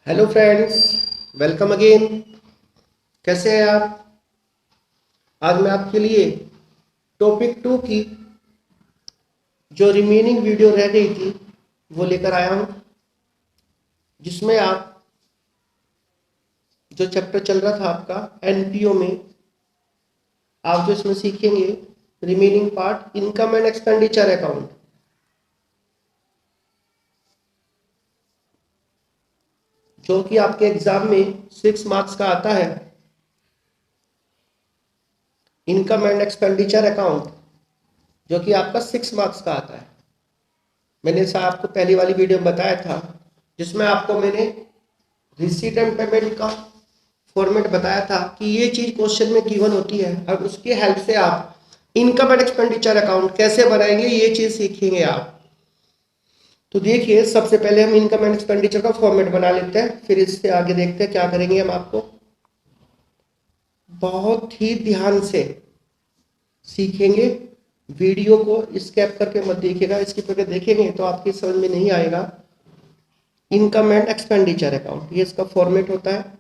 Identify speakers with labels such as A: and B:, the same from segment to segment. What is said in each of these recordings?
A: Hello friends, welcome again. कैसे हैं आप? आज मैं आपके लिए टॉपिक 2 की जो रिमेनिंग वीडियो रह गई थी वो लेकर आया हूं, जिसमें आप जो चैप्टर चल रहा था आपका एनपीओ में, आप जो इसमें सीखेंगे remaining part income and expenditure account, जो कि आपके एग्जाम में 6 मार्क्स का आता है। इनकम एंड एक्सपेंडिचर अकाउंट जो कि आपका 6 मार्क्स का आता है। मैंने इसे आपको पहली वाली वीडियो में बताया था, जिसमें आपको मैंने रिसीट एंड पेमेंट का फॉर्मेट बताया था कि ये चीज क्वेश्चन में गिवन होती है और उसकी हेल्प से आप इनकम एंड एक्सपेंडिचर अकाउंट कैसे बनाएंगे ये चीज सीखेंगे आप। तो देखिए, सबसे पहले हम इनकम एंड एक्सपेंडिचर का फॉर्मेट बना लेते हैं, फिर इससे आगे देखते हैं क्या करेंगे हम। आपको बहुत ही ध्यान से सीखेंगे, वीडियो को स्किप करके मत देखिएगा। स्किप करके देखेंगे तो आपकी समझ में नहीं आएगा। इनकम एंड एक्सपेंडिचर अकाउंट ये इसका फॉर्मेट होता है।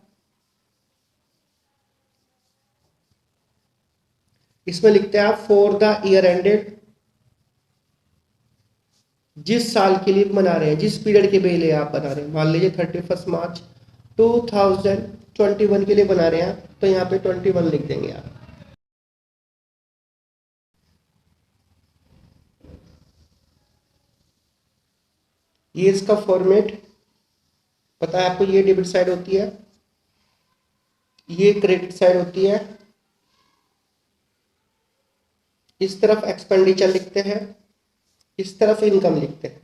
A: इसमें लिखते हैं आप फॉर द ईयर एंडेड, जिस साल के लिए बना रहे हैं, जिस पीरियड के लिए आप बना रहे हैं। मान लीजिए 31 मार्च 2021 के लिए बना रहे हैं, तो यहाँ पे 21 लिख देंगे आप। ये इसका फॉर्मेट पता है आपको। ये डेबिट साइड होती है, ये क्रेडिट साइड होती है। इस तरफ एक्सपेंडिचर लिखते हैं, इस तरफ इनकम लिखते हैं।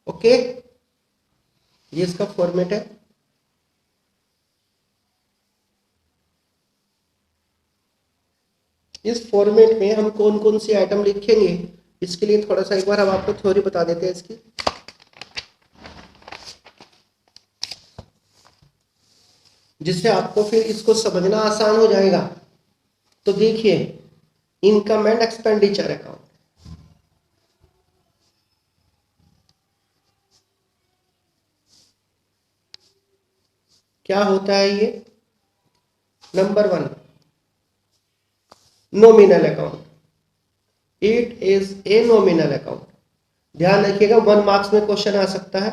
A: ओके, ये इसका फॉर्मेट है। इस फॉर्मेट में हम कौन कौन सी आइटम लिखेंगे, इसके लिए थोड़ा सा एक बार हम आपको थ्योरी बता देते हैं इसकी, जिससे आपको फिर इसको समझना आसान हो जाएगा। तो देखिए, इनकम एंड एक्सपेंडिचर अकाउंट क्या होता है? ये number 1, nominal account. It is a nominal account. ध्यान रखिएगा, 1 मार्क्स में क्वेश्चन आ सकता है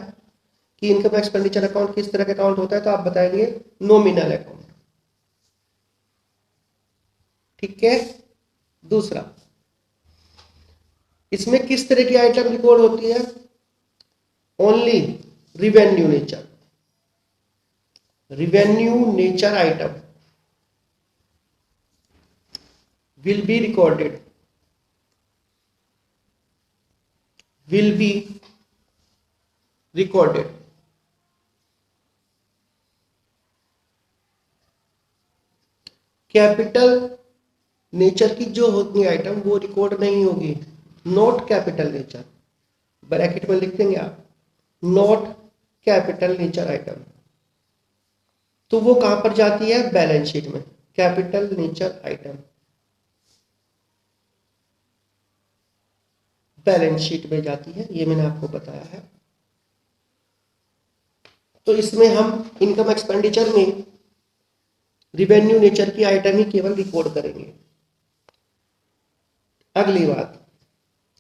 A: कि इनकम एक्सपेंडिचर अकाउंट किस तरह का अकाउंट होता है, तो आप बताएंगे नॉमिनल अकाउंट। ठीक है। दूसरा, इसमें किस तरह की आइटम रिकॉर्ड होती है? Only revenue nature, revenue nature item will be recorded, will be recorded। Capital nature की जो होती है आइटम वो रिकॉर्ड नहीं होगी। नॉट कैपिटल नेचर, ब्रैकेट में लिख देंगे आप, नॉट कैपिटल नेचर आइटम। तो वो कहां पर जाती है? बैलेंस शीट में। Capital nature item balance sheet में जाती है, ये मैंने आपको बताया है। तो इसमें हम इनकम एक्सपेंडिचर में रिवेन्यू नेचर की आइटम ही केवल रिकॉर्ड करेंगे। अगली बात,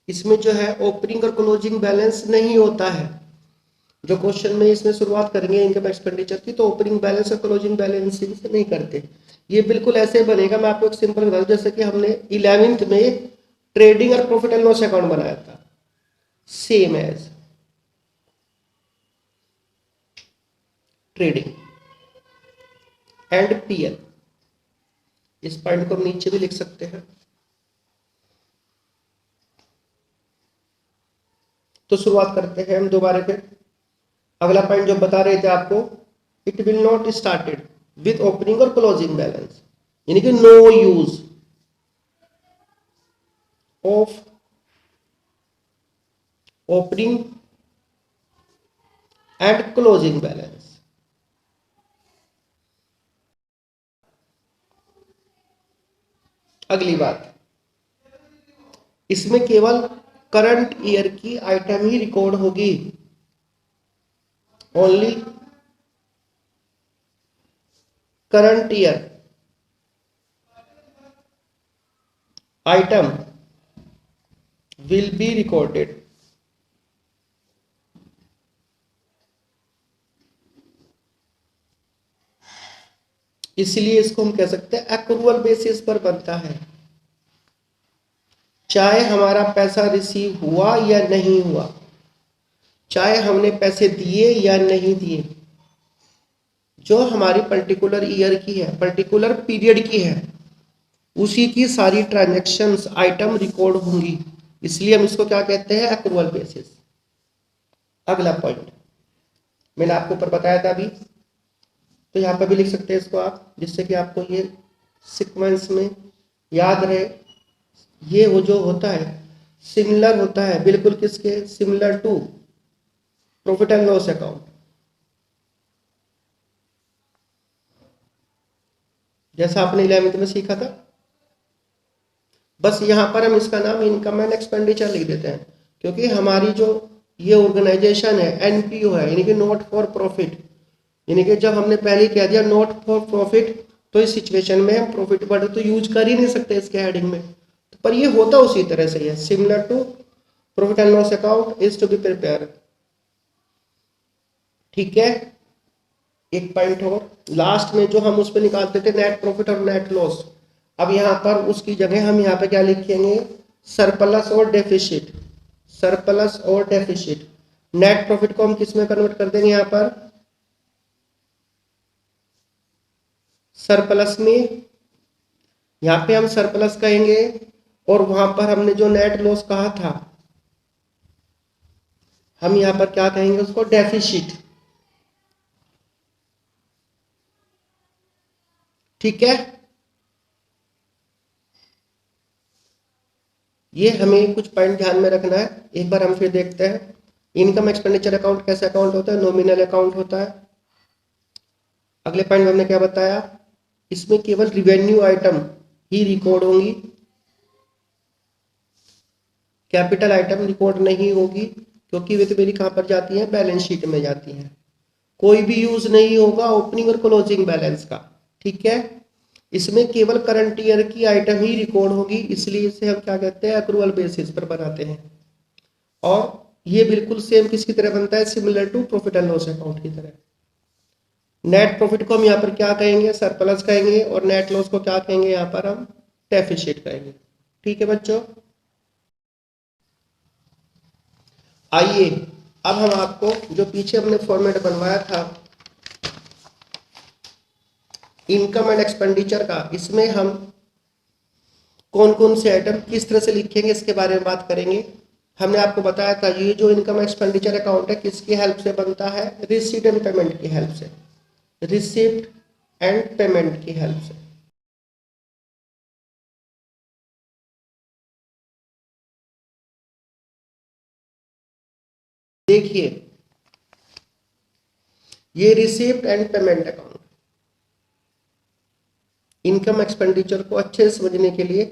A: इसमें जो है ओपनिंग और क्लोजिंग बैलेंस नहीं होता है। जो क्वेश्चन में इसमें शुरुआत करेंगे इनकम एक्सपेंडिचर की, तो ओपनिंग बैलेंस और क्लोजिंग बैलेंस से नहीं करते। ये बिल्कुल ऐसे बनेगा। मैं आपको एक सिंपल बता दूं, जैसे कि हमने 11वीं में ट्रेडिंग और प्रॉफिट एंड लॉस अकाउंट बनाया था, same as trading and PL. इस पॉइंट को हम नीचे भी लिख सकते हैं। तो शुरुआत करते हैं हम दोबारा फिर। अगला पॉइंट जो बता रहे थे आपको, it will not started with opening और क्लोजिंग बैलेंस, यानी कि no use of opening and closing balance. अगली बात, इसमें केवल करंट ईयर की आइटम ही रिकॉर्ड होगी, only current year item will be recorded. इसलिए इसको हम कह सकते हैं एक्रूअल बेसिस पर बनता है, चाहे हमारा पैसा रिसीव हुआ या नहीं हुआ, चाहे हमने पैसे दिए या नहीं दिए, जो हमारी पर्टिकुलर ईयर की है, पर्टिकुलर पीरियड की है, उसी की सारी ट्रांजैक्शंस आइटम रिकॉर्ड होंगी। इसलिए हम इसको क्या कहते हैं, एक्रूअल बेसिस। अगला पॉइंट मैंने आपको ऊपर बताया था अभी, तो यहाँ पर भी लिख सकते हैं इसको आप, जिससे कि आपको ये सीक्वेंस में याद रहे। ये वो जो होता है सिमिलर होता है बिल्कुल किसके, similar to profit and loss account. जैसा आपने 11वीं में सीखा था, बस यहाँ पर हम इसका नाम इनकम एंड एक्सपेंडिचर लिख देते हैं, क्योंकि हमारी जो ये ऑर्गेनाइजेशन है एनपीओ है, यानी कि नॉट फॉर प्रॉफिट, यानी कि जब हमने पहले कह दिया नॉट फॉर प्रॉफिट, तो इस सिचुएशन में हम प्रॉफिट वर्ड तो यूज कर ही नहीं सकते इसके हेडिंग में, पर ये होता उसी तरह से है, similar to profit and loss account is to be prepare. ठीक है, एक पॉइंट और लास्ट में जो हम उस पर निकालते थे नेट प्रॉफिट और नेट लॉस, अब यहाँ पर उसकी जगह हम यहाँ पे क्या लिखेंगे, सरप्लस और डेफिसिट। सरप्लस और डेफिसिट, नेट प्रॉफिट को हम किस में कन्वर्ट कर देंगे, यहाँ पर सरप्लस में, यहाँ पे हम सरप्लस कहेंगे, और वहां पर हमने जो नेट लॉस कहा था हम यहाँ पर क्या कहेंगे, उसको डेफिसिट। ठीक है, ये हमें कुछ पॉइंट ध्यान में रखना है। एक बार हम फिर देखते हैं, इनकम एक्सपेंडिचर अकाउंट कैसे अकाउंट होता है, नॉमिनल अकाउंट होता है। अगले पॉइंट में हमने क्या बताया, इसमें केवल रिवेन्यू आइटम ही रिकॉर्ड होंगी, कैपिटल आइटम रिकॉर्ड नहीं होगी, क्योंकि वे तो मेरी कहां पर जाती है, बैलेंस शीट में जाती है। कोई भी यूज नहीं होगा ओपनिंग और क्लोजिंग बैलेंस का। ठीक है, इसमें केवल करंट ईयर की आइटम ही रिकॉर्ड होगी, इसलिए इसे हम क्या कहते हैं, एक्रूअल बेसिस पर बनाते हैं। और ये बिल्कुल सेम किसकी तरह बनता है, similar to profit and loss account की तरह। नेट प्रॉफिट को हम यहाँ पर क्या कहेंगे, सरप्लस कहेंगे, और नेट लॉस को क्या कहेंगे, यहाँ पर हम डेफिसिट कहेंगे। ठीक है बच्चों, आइए अब हम आपको जो पीछे हमने फॉर्मेट बनवाया था इनकम एंड एक्सपेंडिचर का, इसमें हम कौन कौन से आइटम किस तरह से लिखेंगे इसके बारे में बात करेंगे। हमने आपको बताया था ये जो इनकम एक्सपेंडिचर अकाउंट है किसकी हेल्प से बनता है, रिसीट एंड पेमेंट की हेल्प से, रिसीप्ट एंड पेमेंट की हेल्प से। देखिए ये receipt and payment account, income expenditure को अच्छे से समझने के लिए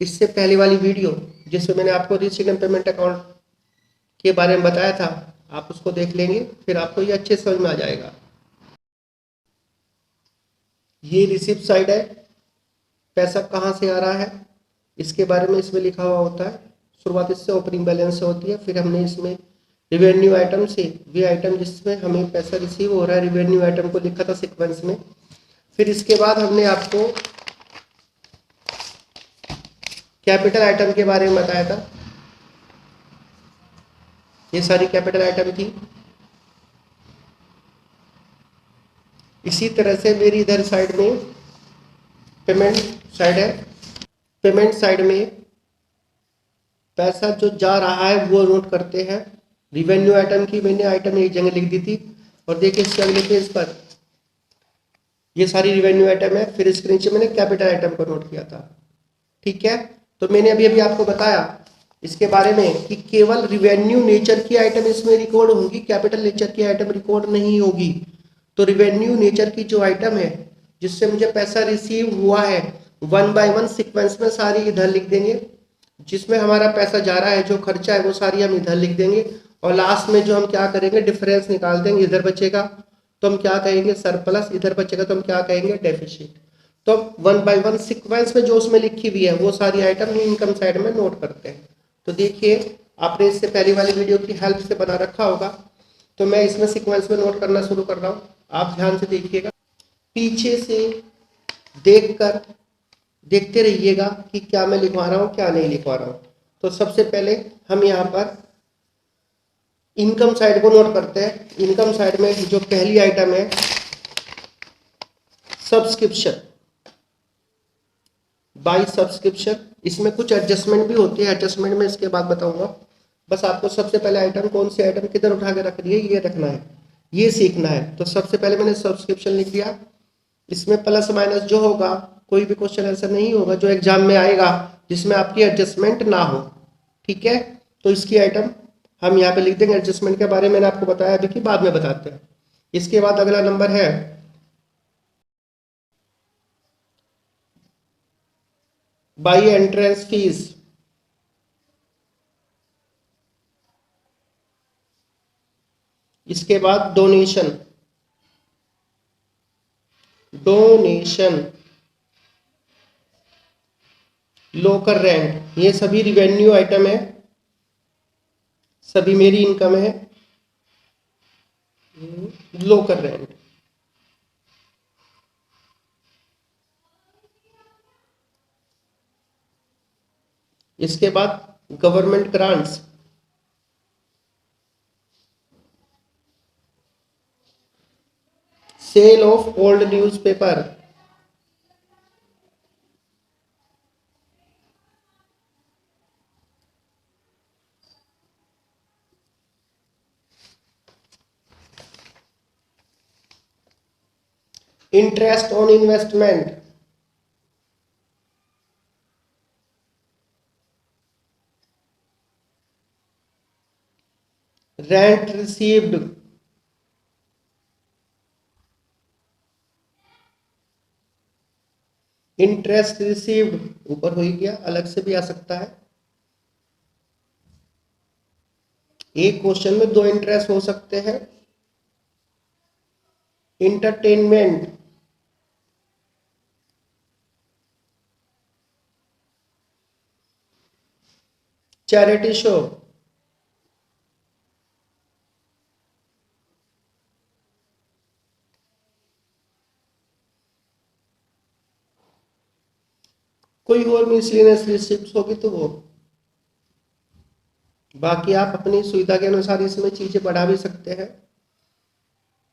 A: इससे पहले वाली वीडियो जिसमें मैंने आपको रिसीट एंड पेमेंट अकाउंट के बारे में बताया था, आप उसको देख लेंगे, फिर आपको ये अच्छे समझ में आ जाएगा। ये रिसिप्ट साइड है, पैसा कहाँ से आ रहा है इसके बारे में इसमें लिखा हुआ होता है। शुरुआत इससे ओपनिंग बैलेंस से होती है, फिर हमने इसमें रिवेन्यू आइटम से, वे आइटम जिसमें हमें पैसा रिसीव हो रहा है, रिवेन्यू आइटम को लिखा था सीक्वेंस में। फिर इसके बाद हमने आपको कैपिटल आइटम के बारे में बताया था, ये सारी कैपिटल आइटम थी। इसी तरह से मेरी इधर साइड में पेमेंट साइड है, पेमेंट साइड में पैसा जो जा रहा है वो नोट करते हैं। रिवेन्यू आइटम की मैंने आइटम एक जगह लिख दी थी, और देखिए इसके अगले पेज पर ये सारी रिवेन्यू आइटम है, फिर इसके नीचे मैंने कैपिटल आइटम को नोट किया था। ठीक है, तो मैंने अभी अभी आपको बताया इसके बारे में कि केवल रिवेन्यू नेचर की आइटम इसमें रिकॉर्ड होंगी, कैपिटल नेचर की आइटम रिकॉर्ड नहीं होगी। तो रिवेन्यू नेचर की जो आइटम है जिससे मुझे पैसा रिसीव हुआ है वन बाय वन सीक्वेंस में सारी इधर लिख देंगे, जिसमें हमारा पैसा जा रहा है, जो खर्चा है वो सारी हम इधर लिख देंगे, और लास्ट में जो हम क्या करेंगे डिफरेंस निकाल देंगे, इधर बचेगा तो हम क्या कहेंगे सरप्लस, इधर बचेगा तो हम क्या कहेंगे डेफिसिट। तो वन बाय वन सीक्वेंस में जो उसमें लिखी हुई है वो सारी आइटम इनकम साइड में नोट करते हैं। तो देखिए आपने इससे पहली वाली वीडियो की हेल्प से बना रखा होगा, तो मैं इसमें सीक्वेंस में नोट करना शुरू कर रहा हूँ, आप ध्यान से देखिएगा, पीछे से देखकर देखते रहिएगा कि क्या मैं लिखवा रहा हूँ क्या नहीं लिखवा रहा हूँ। तो सबसे पहले हम यहाँ पर इनकम साइड को नोट करते हैं। इनकम साइड में जो पहली आइटम है सब्सक्रिप्शन, बाय सब्सक्रिप्शन, इसमें कुछ एडजस्टमेंट भी होती है, एडजस्टमेंट में इसके बाद बताऊंगा। बस आपको सबसे पहले आइटम कौन सी आइटम किधर उठा के रख दी है ये रखना है, ये सीखना है। तो सबसे पहले मैंने सब्सक्रिप्शन लिख दिया, इसमें प्लस माइनस जो होगा, कोई भी क्वेश्चन ऐसा नहीं होगा जो एग्जाम में आएगा जिसमें आपकी एडजस्टमेंट ना हो, ठीक है। तो इसकी आइटम हम यहाँ पे लिख देंगे, एडजस्टमेंट के बारे में मैंने आपको बताया अभी कि बाद में बताते हैं। इसके बाद अगला नंबर है बाई एंट्रेंस फीस, इसके बाद डोनेशन, डोनेशन, लोकर रेंट, ये सभी रिवेन्यू आइटम है, सभी मेरी इनकम है। लोकर रेंट, इसके बाद government grants, sale of old newspaper, interest on investment, rent received, interest received, ऊपर हो ही गया, अलग से भी आ सकता है। एक क्वेश्चन में दो इंटरेस्ट हो सकते हैं। इंटरटेनमेंट, चैरिटी शो, कोई और मिसलेनियस रिसिप्ट होगी तो वो, बाकी आप अपनी सुविधा के अनुसार इसमें चीजें बढ़ा भी सकते हैं।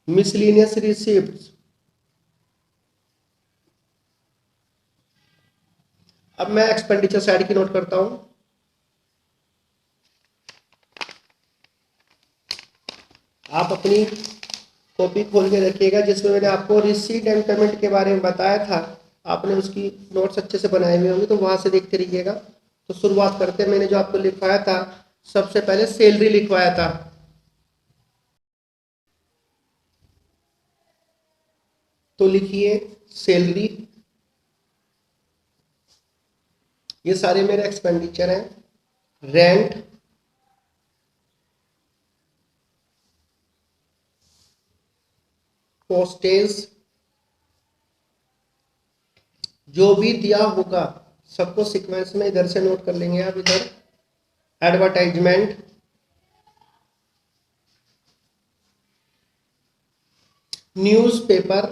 A: मिसलेनियस रिसिप्ट, अब मैं एक्सपेंडिचर साइड की नोट करता हूं। आप अपनी कॉपी खोल के रखिएगा जिसमें मैंने आपको रिसीट एंड पेमेंट के बारे में बताया था, आपने उसकी नोट्स अच्छे से बनाए हुए होंगे तो वहां से देखते रहिएगा। तो शुरुआत करते हैं, मैंने जो आपको लिखवाया था सबसे पहले सैलरी लिखवाया था, तो लिखिए सैलरी, ये सारे मेरे एक्सपेंडिचर हैं। रेंट, पोस्टेज, जो भी दिया होगा सबको सीक्वेंस में इधर से नोट कर लेंगे आप इधर। Advertisement, newspaper,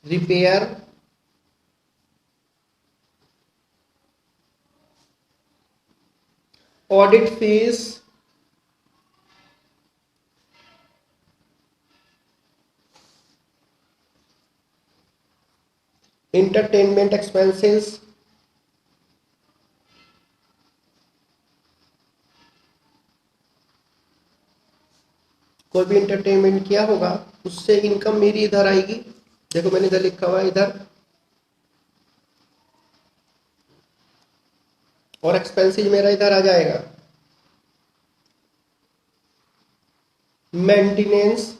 A: repair, audit fees, entertainment expenses, कोई भी इंटरटेनमेंट किया होगा उससे इनकम मेरी इधर आएगी। देखो मैंने इधर लिखा हुआ है इधर, और एक्सपेंसेस मेरा इधर आ जाएगा। मेंटेनेंस,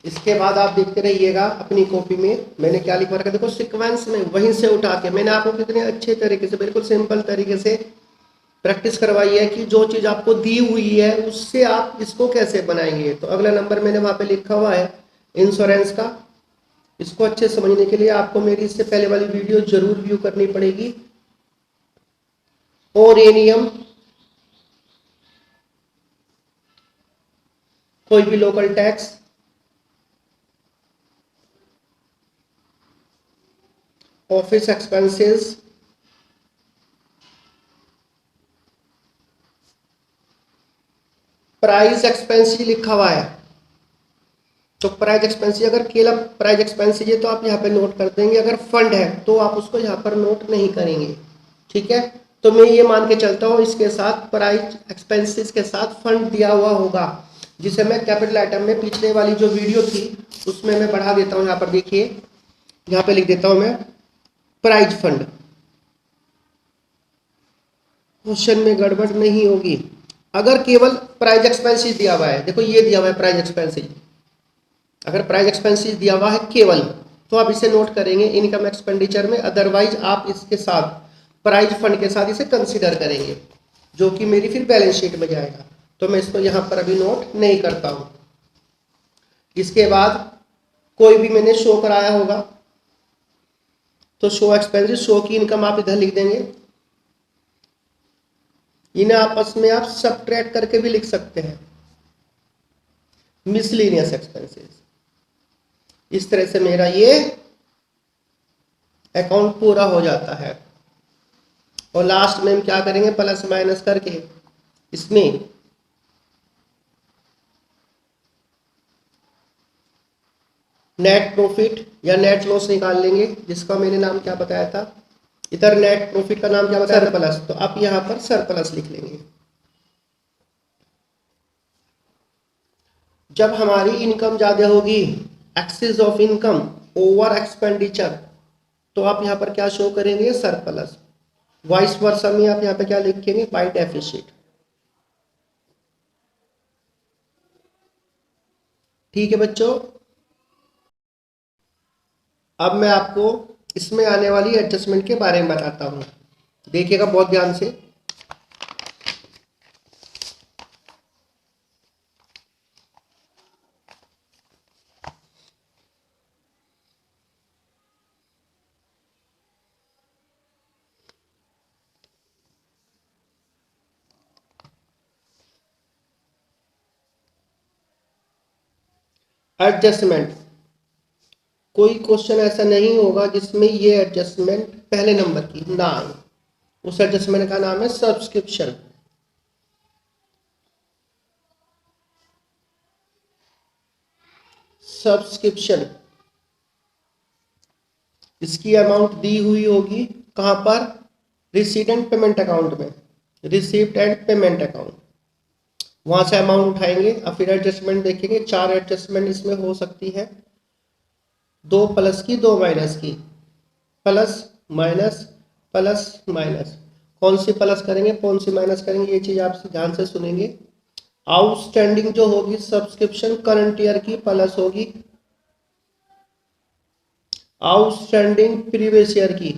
A: इसके बाद आप देखते रहिएगा अपनी कॉपी में मैंने क्या लिखवा रखा, देखो सीक्वेंस में वहीं से उठा के मैंने आपको कितने अच्छे तरीके से बिल्कुल सिंपल तरीके से प्रैक्टिस करवाई है कि जो चीज आपको दी हुई है उससे आप इसको कैसे बनाएंगे। तो अगला नंबर मैंने वहां पे लिखा हुआ है इंश्योरेंस का। इसको अच्छे समझने के लिए आपको मेरी इससे पहले वाली वीडियो जरूर व्यू करनी पड़ेगी। ओरेनियम, कोई भी local tax, office expenses, price expense लिखा हुआ है। तो प्राइज एक्सपेंसिव, अगर केवल प्राइज एक्सपेंसिव है तो आप यहाँ पे नोट कर देंगे, अगर फंड है तो आप उसको यहाँ पर नोट नहीं करेंगे। ठीक है, तो मैं ये मान के चलता हूँ इसके साथ प्राइज एक्सपेंसेस के साथ फंड दिया हुआ होगा, जिसे मैं कैपिटल आइटम में पिछले वाली जो वीडियो थी उसमें मैं बढ़ा देता हूँ। यहाँ पर देखिए, यहाँ पे लिख देता हूँ मैं प्राइज फंड। क्वेश्चन में गड़बड़ नहीं होगी। अगर केवल प्राइज एक्सपेंसिव दिया हुआ है, देखो ये दिया हुआ है प्राइज एक्सपेंसिव, अगर प्राइस एक्सपेंसिव दिया हुआ है केवल तो आप इसे नोट करेंगे इनकम एक्सपेंडिचर में, अदरवाइज आप इसके साथ प्राइज फंड के साथ इसे कंसीडर करेंगे, जो कि मेरी फिर बैलेंस शीट में जाएगा। तो मैं इसको यहाँ पर अभी नोट नहीं करता हूँ। इसके बाद कोई भी मैंने शो कराया होगा तो शो एक्सपेंसिव, शो की इनकम आप इधर लिख देंगे। इन्हें आपस में आप सबट्रैक्ट करके भी लिख सकते हैं, मिसलेनियस एक्सपेंसेस। इस तरह से मेरा ये अकाउंट पूरा हो जाता है। और लास्ट में हम क्या करेंगे, प्लस माइनस करके इसमें नेट प्रॉफिट या नेट लॉस निकाल लेंगे, जिसका मैंने नाम क्या बताया था, इधर नेट प्रॉफिट का नाम क्या बताया, सरप्लस। तो आप यहां पर सरप्लस लिख लेंगे। जब हमारी इनकम ज्यादा होगी, excess of income over expenditure, तो आप यहां पर क्या शो करेंगे, सरप्लस। वाइस वर्सा में आप यहां पे क्या लिखेंगे, बाय डेफिसिट। ठीक है बच्चों, अब मैं आपको इसमें आने वाली एडजस्टमेंट के बारे में बताता हूं, देखिएगा बहुत ध्यान से। एडजस्टमेंट, कोई क्वेश्चन ऐसा नहीं होगा जिसमें ये एडजस्टमेंट पहले नंबर की ना आए। उस एडजस्टमेंट का नाम है सब्सक्रिप्शन। सब्सक्रिप्शन, इसकी अमाउंट दी हुई होगी कहां पर, रिसीट एंड पेमेंट अकाउंट में, रिसीप्ट एंड पेमेंट अकाउंट, वहां से अमाउंट उठाएंगे। अब फिर एडजस्टमेंट देखेंगे, 4 एडजस्टमेंट इसमें हो सकती है, 2 प्लस की 2 माइनस की, प्लस माइनस प्लस माइनस। कौन सी प्लस करेंगे कौन सी माइनस करेंगे, ये चीज आप ध्यान से सुनेंगे। आउटस्टैंडिंग जो होगी सब्सक्रिप्शन करंट ईयर की प्लस होगी, आउटस्टैंडिंग प्रीवियस ईयर की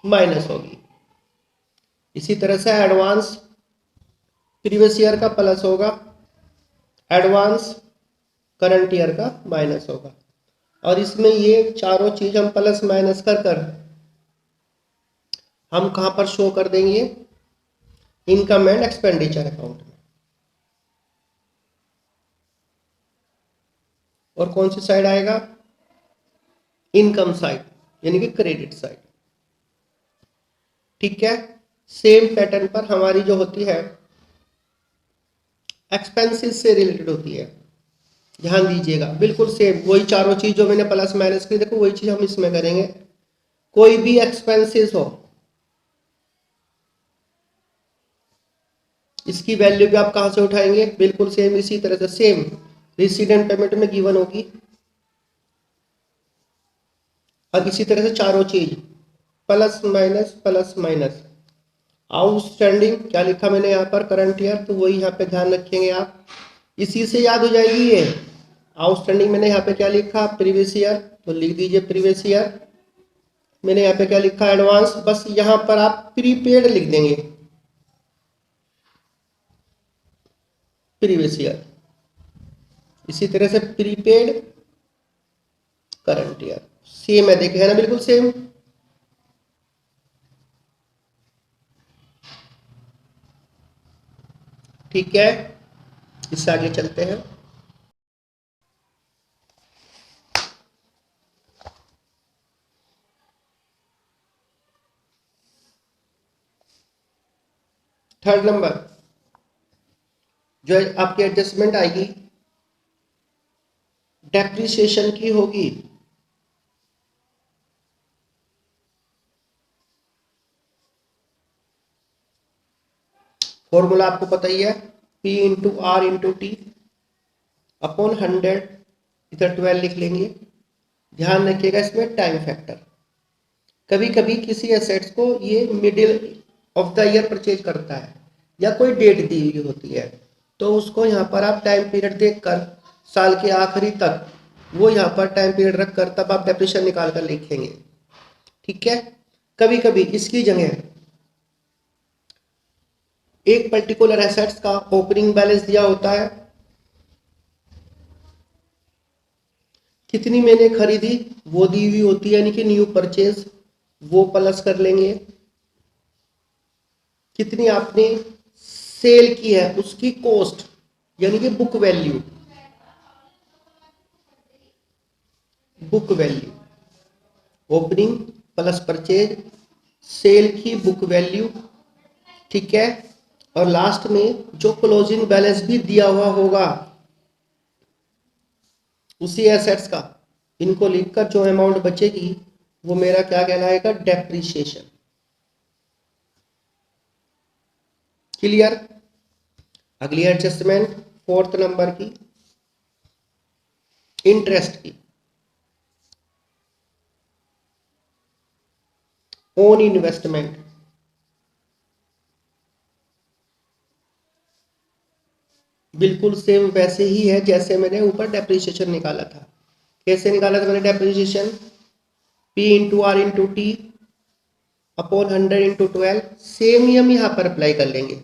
A: माइनस होगी। इसी तरह से एडवांस प्रीवियस ईयर का प्लस होगा, एडवांस करंट ईयर का माइनस होगा। और इसमें ये चारों चीज हम प्लस माइनस कर कर हम कहां पर शो कर देंगे, इनकम एंड एक्सपेंडिचर अकाउंट में। और कौन सी साइड आएगा, इनकम साइड, यानी कि क्रेडिट साइड। ठीक है, सेम पैटर्न पर हमारी जो होती है एक्सपेंसेस से रिलेटेड होती है, ध्यान दीजिएगा। बिल्कुल सेम वही चारों चीज जो मैंने प्लस माइनस की, देखो वही चीज हम इसमें करेंगे। कोई भी एक्सपेंसेस हो, इसकी वैल्यू भी आप कहां से उठाएंगे, बिल्कुल सेम इसी तरह से, सेम रिसीट एंड पेमेंट में गिवन होगी। अब इसी तरह से चारों चीज प्लस माइनस आउटस्टैंडिंग क्या लिखा मैंने यहाँ पर, करंट ईयर, तो वही यहाँ पे ध्यान रखेंगे आप, इसी से याद हो जाएगी ये। आउटस्टैंडिंग मैंने यहाँ पे क्या लिखा, प्रीवियस ईयर, तो लिख दीजिए प्रीवियस ईयर। मैंने यहाँ पे क्या लिखा, एडवांस, बस यहाँ पर आप प्रीपेड लिख देंगे, प्रीवियस ईयर। इसी तरह से प्रीपेड, करंट ईयर, सेम है, देखे है ना, बिल्कुल सेम। ठीक है, इससे आगे चलते हैं। थर्ड नंबर जो है आपकी एडजस्टमेंट आएगी, डेप्रिसिएशन की होगी। फॉर्मूला आपको पता ही है, P into are into T upon 100, इधर 12 लिख लेंगे। ध्यान रखिएगा इसमें टाइम फैक्टर, कभी कभी किसी एसेट्स को ये middle of the year purchase करता है या कोई डेट दी हुई होती है, तो उसको यहाँ पर आप टाइम पीरियड देखकर साल के आखिरी तक वो यहाँ पर टाइम पीरियड रखकर तब आप डेप्रिसिएशन निकाल कर लिखेंगे। ठीक है, कभी कभी इसकी जगह एक पर्टिकुलर एसेट्स का ओपनिंग बैलेंस दिया होता है, कितनी मैंने खरीदी वो दी हुई होती है, यानी कि न्यू परचेज, वो प्लस कर लेंगे। कितनी आपने सेल की है उसकी कॉस्ट, यानी कि book value, book value, opening plus purchase, sale की बुक वैल्यू। ठीक है, और लास्ट में जो क्लोजिंग बैलेंस भी दिया हुआ होगा उसी एसेट्स का, इनको लिखकर जो अमाउंट बचेगी वो मेरा क्या कहलाएगा, डेप्रिसिएशन। क्लियर। अगली एडजस्टमेंट फोर्थ नंबर की, इंटरेस्ट की, ओन इन्वेस्टमेंट। बिल्कुल सेम वैसे ही है जैसे मैंने ऊपर डेप्रिसिएशन निकाला था। कैसे निकाला था मैंने depreciation, P into are into T upon 100 into 12, same ही हम यहाँ पर अप्लाई कर लेंगे।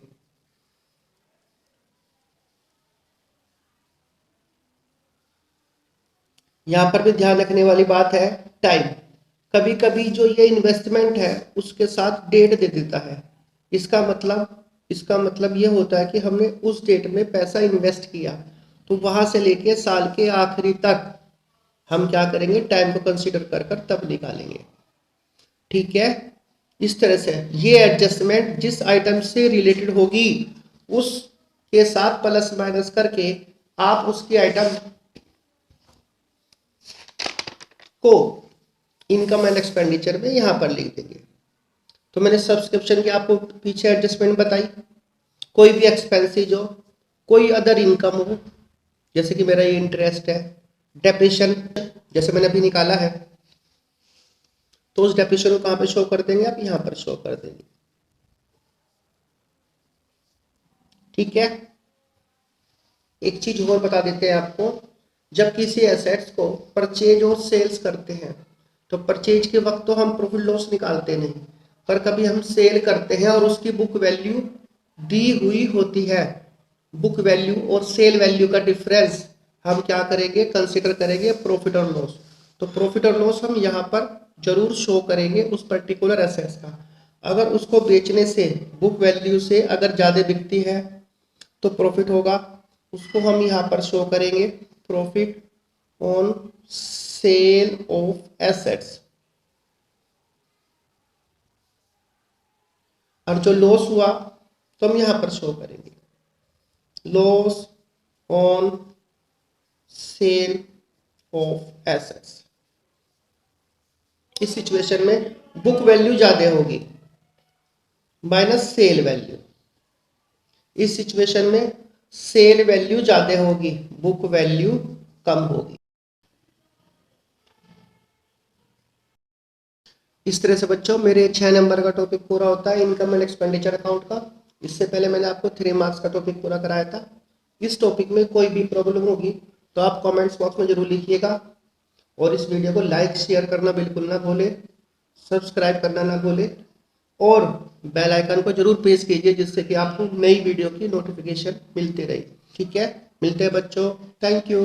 A: यहाँ पर भी ध्यान रखने वाली बात है टाइम, कभी कभी जो ये इन्वेस्टमेंट है उसके साथ डेट दे देता है। इसका मतलब ये होता है कि हमने उस डेट में पैसा इन्वेस्ट किया, तो वहां से लेके साल के आखिरी तक हम क्या करेंगे, टाइम को कंसीडर कर कर तब निकालेंगे। ठीक है, इस तरह से ये एडजस्टमेंट जिस आइटम से रिलेटेड होगी उसके साथ प्लस माइनस करके आप उसकी आइटम को इनकम एंड एक्सपेंडिचर में यहां पर लिख देंगे। तो मैंने सब्सक्रिप्शन की आपको पीछे एडजस्टमेंट बताई, कोई भी एक्सपेंसेज हो, कोई अदर इनकम हो, जैसे कि मेरा ये इंटरेस्ट है, डेप्रिसिएशन जैसे मैंने अभी निकाला है, तो उस डेप्रिसिएशन को कहां पे शो कर देंगे, आप यहां पर शो कर देंगे। ठीक है, एक चीज और बता देते हैं आपको, जब किसी एसेट्स को परचेज और सेल्स करते हैं तो परचेज के वक्त तो हम प्रॉफिट लॉस निकालते नहीं, पर कभी हम सेल करते हैं और उसकी बुक वैल्यू दी हुई होती है, बुक वैल्यू और सेल वैल्यू का डिफरेंस हम क्या करेंगे, कंसिडर करेंगे प्रॉफिट और लॉस। तो प्रॉफिट और लॉस हम यहाँ पर जरूर शो करेंगे उस पर्टिकुलर एसेट्स का। अगर उसको बेचने से बुक वैल्यू से अगर ज़्यादा बिकती है तो प्रॉफिट होगा, उसको हम यहाँ पर शो करेंगे profit on sale of assets. और जो लॉस हुआ तो हम यहाँ पर शो करेंगे loss on sale of assets. इस सिचुएशन में बुक वैल्यू ज्यादा होगी माइनस सेल वैल्यू, इस सिचुएशन में सेल वैल्यू ज्यादा होगी, बुक वैल्यू कम होगी। इस तरह से बच्चों मेरे 6 नंबर का टॉपिक पूरा होता है इनकम एंड एक्सपेंडिचर अकाउंट का। इससे पहले मैंने आपको 3 मार्क्स का टॉपिक पूरा कराया था। इस टॉपिक में कोई भी प्रॉब्लम होगी तो आप कमेंट्स बॉक्स में जरूर लिखिएगा, और इस वीडियो को लाइक शेयर करना बिल्कुल ना भूलें, सब्सक्राइब करना ना भूलें, और बेल आइकन को जरूर प्रेस कीजिए जिससे कि आपको नई वीडियो की नोटिफिकेशन मिलती रहे। ठीक है, मिलते हैं बच्चों, थैंक यू।